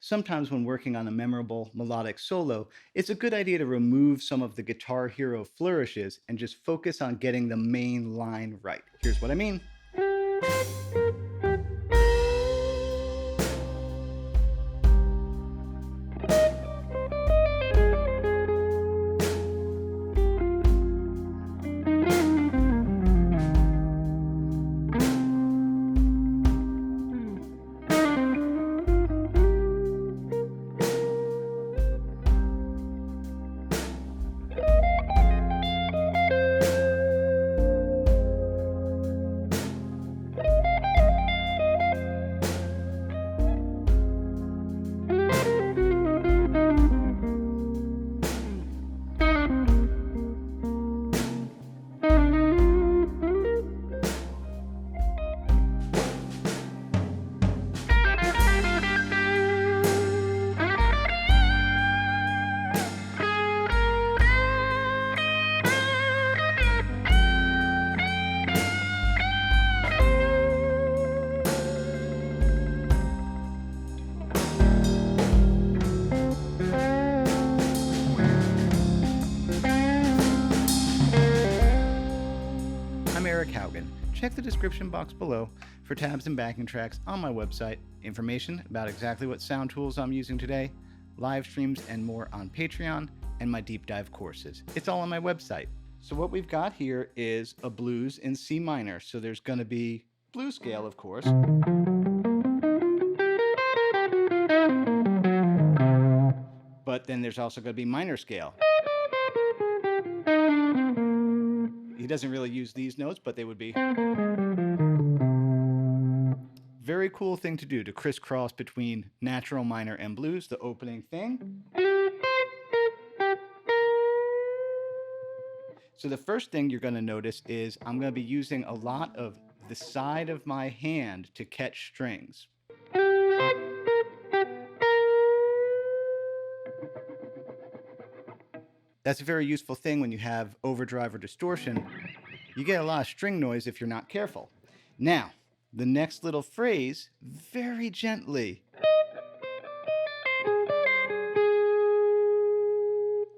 Sometimes when working on a memorable melodic solo, it's a good idea to remove some of the guitar hero flourishes and just focus on getting the main line right. Here's what I mean. I'm Eric Haugen. Check the description box below for tabs and backing tracks on my website, information about exactly what sound tools I'm using today, live streams and more on Patreon, and my deep dive courses. It's all on my website. So what we've got here is a blues in C minor. So there's going to be blues scale, of course. But then there's also going to be minor scale. He doesn't really use these notes, but they would be. Very cool thing to do, to crisscross between natural minor and blues, the opening thing. So the first thing you're going to notice is I'm going to be using a lot of the side of my hand to catch strings. That's a very useful thing when you have overdrive or distortion. You get a lot of string noise if you're not careful. Now, the next little phrase, very gently.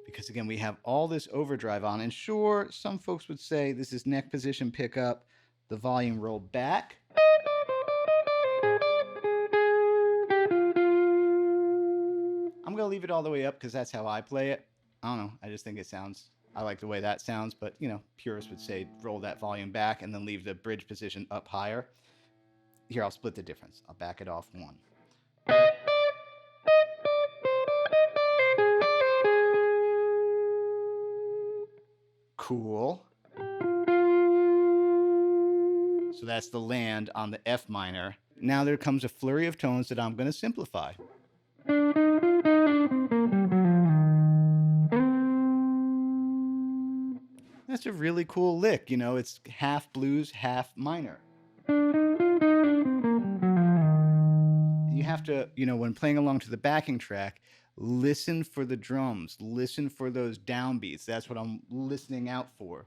Because again, we have all this overdrive on, and sure, some folks would say this is neck position pickup, the volume roll back. I'm gonna leave it all the way up because that's how I play it. I don't know, I just think it sounds, I like the way that sounds, but you know, purists would say roll that volume back and then leave the bridge position up higher. Here, I'll split the difference. I'll back it off one. Cool. So that's the land on the F minor. Now there comes a flurry of tones that I'm going to simplify. That's a really cool lick, you know, it's half blues, half minor. You have to, you know, when playing along to the backing track, listen for the drums, listen for those downbeats. That's what I'm listening out for.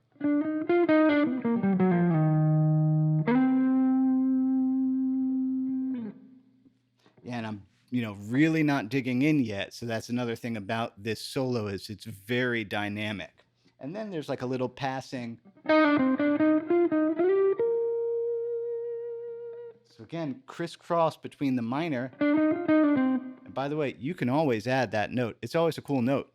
Yeah, and I'm, you know, really not digging in yet. So that's another thing about this solo is it's very dynamic. And then there's like a little passing. So again, crisscross between the minor. And by the way, you can always add that note. It's always a cool note.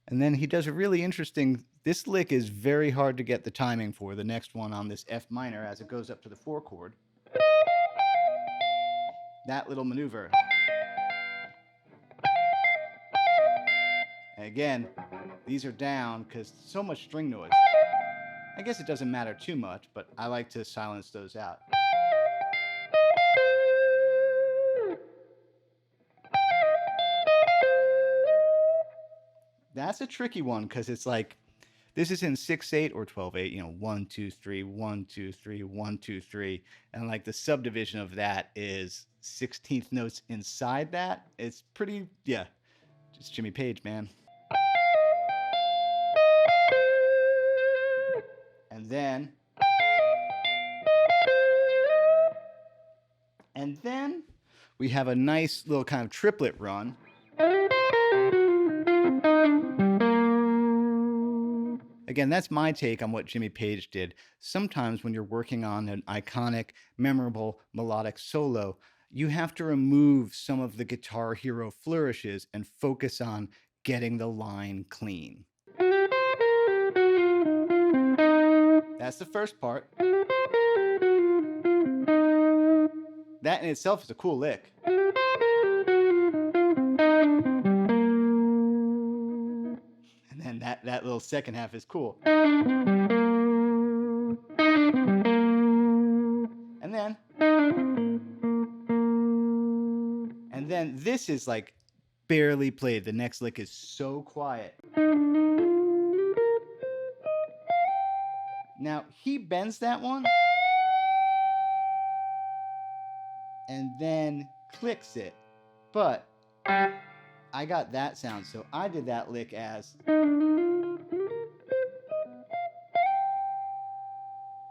And then he does a really interesting, this lick is very hard to get the timing for, the next one on this F minor as it goes up to the 4 chord. That little maneuver. And again, these are down because so much string noise. I guess it doesn't matter too much, but I like to silence those out. That's a tricky one because it's like, this is in 6/8 or 12/8, you know, 1, 2, 3, 1, 2, 3, 1, 2, 3. And like the subdivision of that is 16th notes inside that. It's pretty, yeah, just Jimmy Page, man. And then And then we have a nice little kind of triplet run. Again, that's my take on what Jimmy Page did. Sometimes when you're working on an iconic, memorable, melodic solo, you have to remove some of the Guitar Hero flourishes and focus on getting the line clean. That's the first part. That in itself is a cool lick. And then that little second half is cool. And then this is like barely played. The next lick is so quiet. Now he bends that one and then clicks it, but I got that sound, so I did that lick as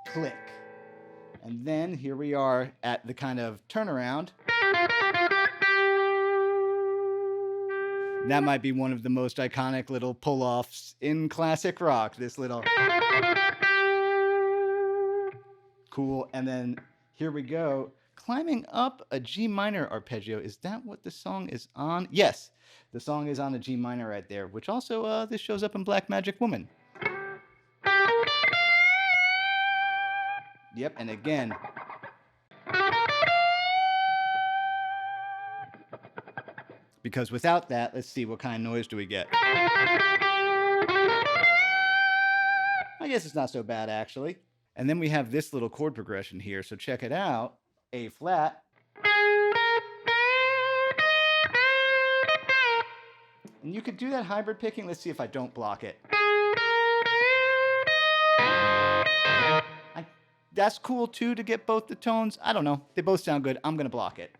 click. And then here we are at the kind of turnaround. That might be one of the most iconic little pull-offs in classic rock, this little cool. And then here we go, climbing up a G minor arpeggio. Is that what the song is on? Yes, the song is on a G minor right there, which also this shows up in Black Magic Woman. Yep, and again. Because without that, let's see, what kind of noise do we get? I guess it's not so bad, actually. And then we have this little chord progression here, so check it out. A flat. And you could do that hybrid picking. Let's see if I don't block it. That's cool too, to get both the tones. I don't know. They both sound good. I'm going to block it.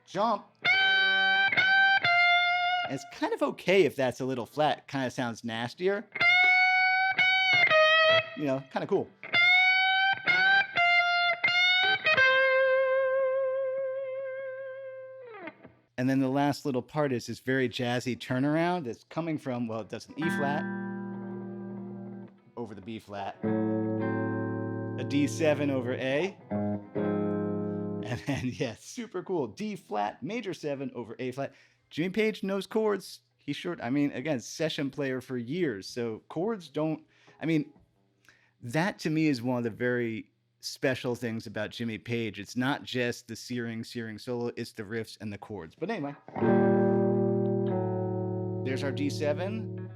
Jump. And it's kind of okay if that's a little flat. Kind of sounds nastier. You know, kind of cool. And then the last little part is this very jazzy turnaround that's coming from, well, it does an E flat over the B flat, a D7 over A, and then, yeah, super cool, D flat, major 7 over A flat. Jimmy Page knows chords. He's short, I mean, again, session player for years, so chords don't, I mean, that to me is one of the very special things about Jimmy Page. It's not just the searing solo, it's the riffs and the chords. But anyway, there's our D7.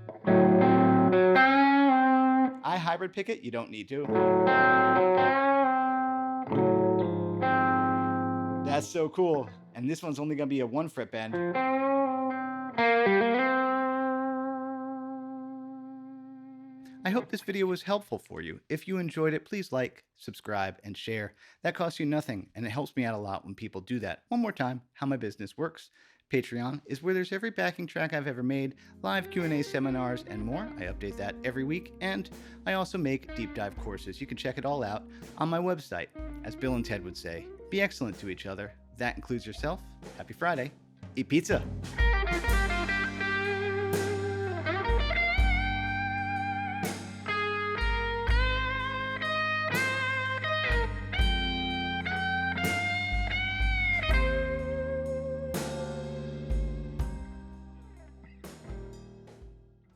I hybrid pick it, you don't need to. That's so cool. And this one's only gonna be a 1 fret bend. I hope this video was helpful for you. If you enjoyed it, please like, subscribe, and share. That costs you nothing, and it helps me out a lot when people do that. One more time, how my business works. Patreon is where there's every backing track I've ever made, live Q&A seminars, and more. I update that every week, and I also make deep dive courses. You can check it all out on my website. As Bill and Ted would say, be excellent to each other. That includes yourself. Happy Friday. Eat pizza.